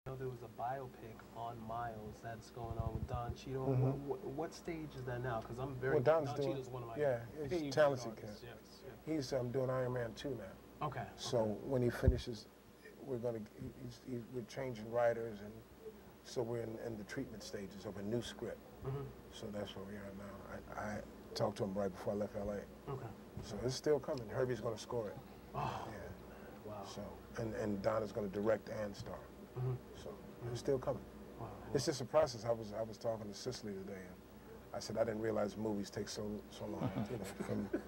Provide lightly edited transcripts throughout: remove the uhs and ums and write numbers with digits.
know there was a biopic on Miles that's going on with Don Cheadle. What stage is that now? Because I'm very Well, Don Cheadle's one of my he's a talented kid. Yes, yes. He's doing Iron Man 2 now. Okay. So when he finishes, we're we're changing writers, and so we're in the treatment stages of a new script. So that's where we are now. I talked to him right before I left LA. Okay. So it's still coming. Herbie's going to score it. Oh. Yeah. Wow. So and Don is going to direct and star. So it's still coming. Wow. It's just a process. I was talking to Cicely today, and I said I didn't realize movies take so long. You know,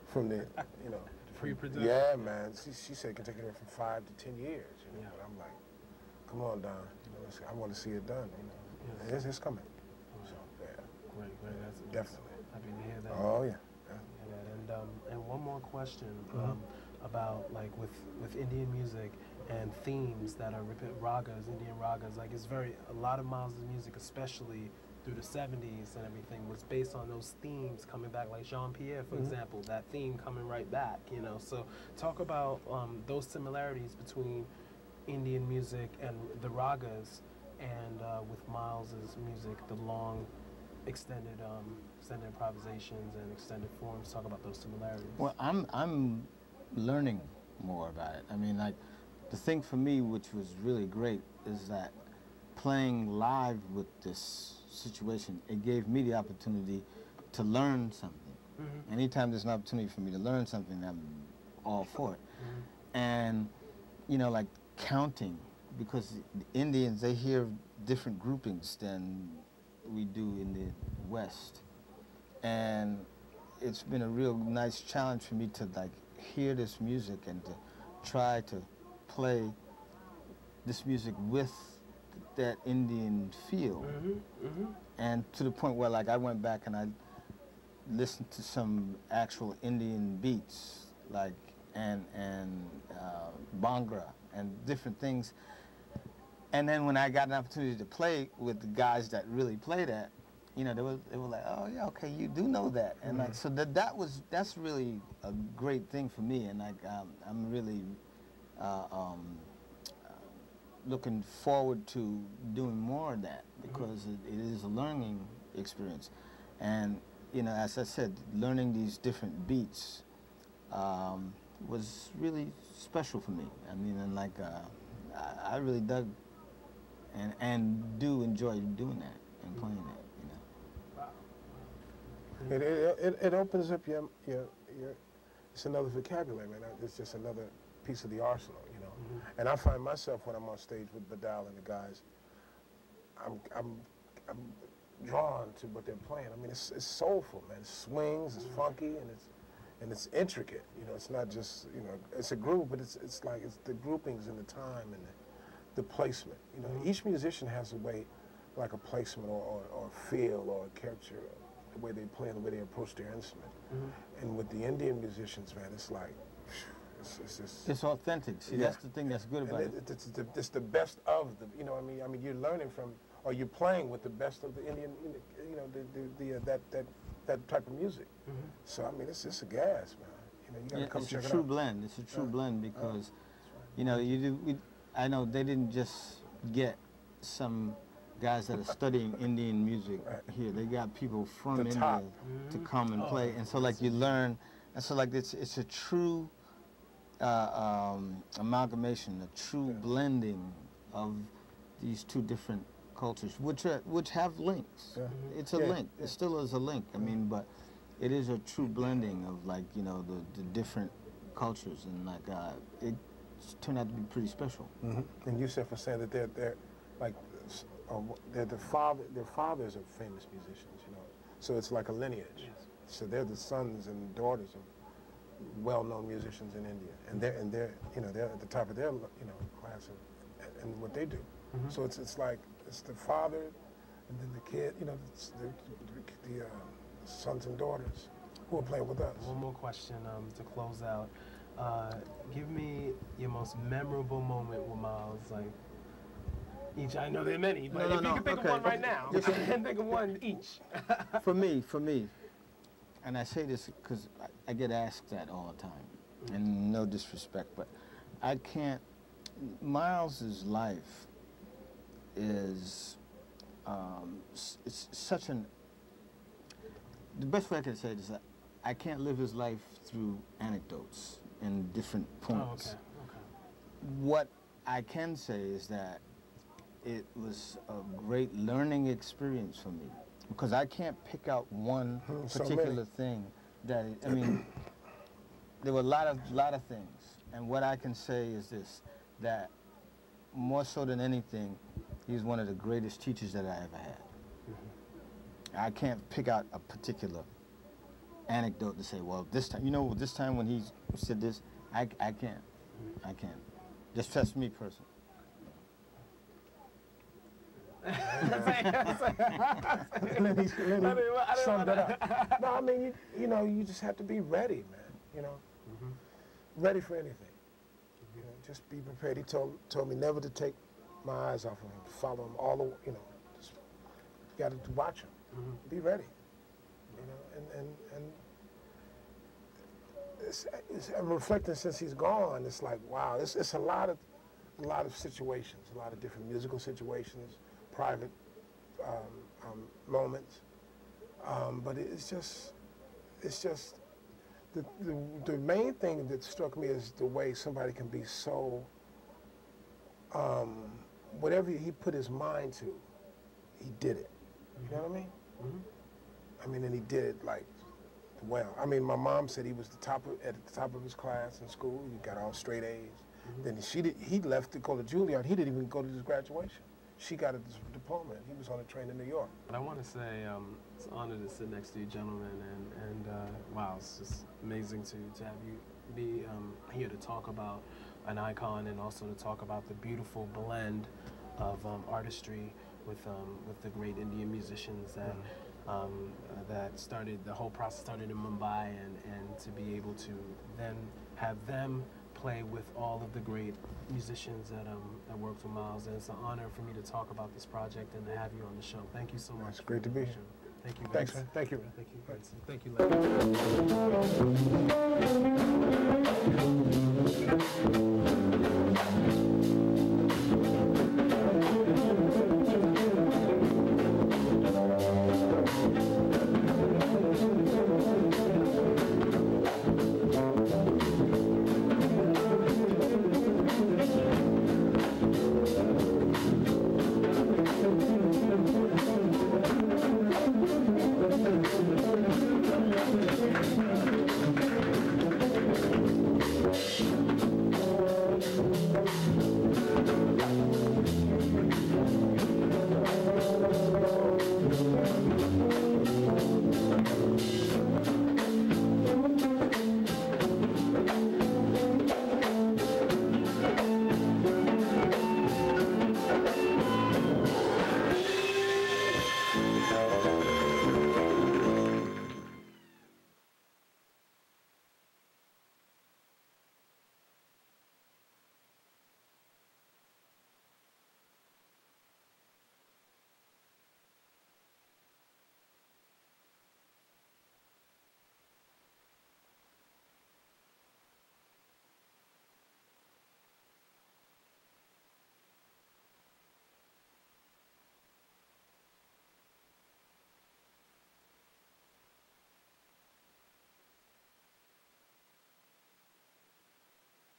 from the pre-production. Yeah, man. She said it can take anywhere from 5 to 10 years. You know, but I'm like, come on, Don. You know, I want to see it done. You know, it's coming. So yeah. Great. That's definitely. Happy to hear that. Oh yeah. And one more question about like with Indian music and themes that are ragas, Indian ragas. Like a lot of Miles' music, especially through the 70s and everything, was based on those themes coming back, like Jean-Pierre, for example, that theme coming right back, you know. So talk about those similarities between Indian music and the ragas and with Miles' music, the long, extended improvisations and extended forms. Talk about those similarities. Well, I'm learning more about it. I mean, like, the thing for me, which was really great, is that playing live with this situation, it gave me the opportunity to learn something. Anytime there's an opportunity for me to learn something, I'm all for it. And, you know, like counting, because the Indians, they hear different groupings than we do in the West. And it's been a real nice challenge for me to like hear this music and to try to play this music with that Indian feel. And to the point where like I went back and I listened to some actual Indian beats, like and Bhangra and different things. And then when I got an opportunity to play with the guys that really play that, you know, they were like, oh yeah, okay, you do know that, and like so that's really a great thing for me, and like I'm really looking forward to doing more of that because it is a learning experience, and you know, as I said, learning these different beats was really special for me. I mean, and like I really dug and do enjoy doing that and playing that. It opens up your it's another vocabulary, man. It's just another piece of the arsenal, you know. And I find myself when I'm on stage with Badal and the guys, I'm drawn to what they're playing. I mean, it's soulful, man. It swings, it's funky, and it's intricate. You know, it's not just, you know, it's a groove, but it's like it's the groupings and the time and the placement. You know, each musician has a way, like a placement or feel or a character. The way they play and the way they approach their instrument. And with the Indian musicians, man, it's like, it's just... It's authentic. See, that's the thing that's good about it. It's the best of the, you know what I mean? I mean, you're learning from, or you're playing with the best of the Indian, you know, that type of music. So, I mean, it's a gas, man. You know, you gotta come check it out. It's a true blend. It's a true blend because, you know, I know they didn't just get some guys that are studying Indian music here. They got people from India to come and play, and so like you learn, and so like it's a true amalgamation, a true blending of these two different cultures, which have links. It's a link. It still is a link. I mean, but it is a true blending of like, you know, the different cultures, and like it turned out to be pretty special. And Yusef was saying that they're like. Their fathers are famous musicians, you know. So it's like a lineage. So they're the sons and daughters of well-known musicians in India, and they're you know, they're at the top of their, you know, class and what they do. So it's like it's the father, and then the kid, you know, the sons and daughters who are playing with us. One more question to close out. Give me your most memorable moment with Miles, like. Each, I know there are many, but if you can think of one right now, and think of one each. For me, and I say this because I get asked that all the time, and no disrespect, but I can't, Miles's life is it's such an. The best way I can say it is that I can't live his life through anecdotes and different points. Oh, okay. What I can say is that it was a great learning experience for me, because I can't pick out one particular thing that I mean, there were a lot of things, and what I can say is this: that more so than anything, he's one of the greatest teachers that I ever had. I can't pick out a particular anecdote to say, well, this time, this time when he said this, I can't. I can't. Just that's me personally. Lenny summed it up. No, I mean, you just have to be ready, man, ready for anything. Just be prepared. He told me never to take my eyes off of him, follow him all the, just got to watch him. Be ready, and I'm reflecting since he's gone. It's like, wow, it's a lot of situations, a lot of different musical situations, private moments, but it's just the main thing that struck me is the way somebody can be so whatever he put his mind to, he did it. You know what I mean? I mean, and he did it like well. I mean, my mom said he was at the top of his class in school. He got all straight A's. Then he left to go to Juilliard. He didn't even go to his graduation. She got a diploma. He was on a train in New York. But I want to say it's an honor to sit next to you, gentlemen, and wow, it's just amazing to have you be here to talk about an icon, and also to talk about the beautiful blend of artistry with the great Indian musicians that that started, the whole process started in Mumbai, and to be able to then have them play with all of the great musicians that worked with Miles. And it's an honor for me to talk about this project and to have you on the show. Thank you so much. It's great to be here. Thank you. Thanks, man. Thank you. Thank you. Thank you, Lenny.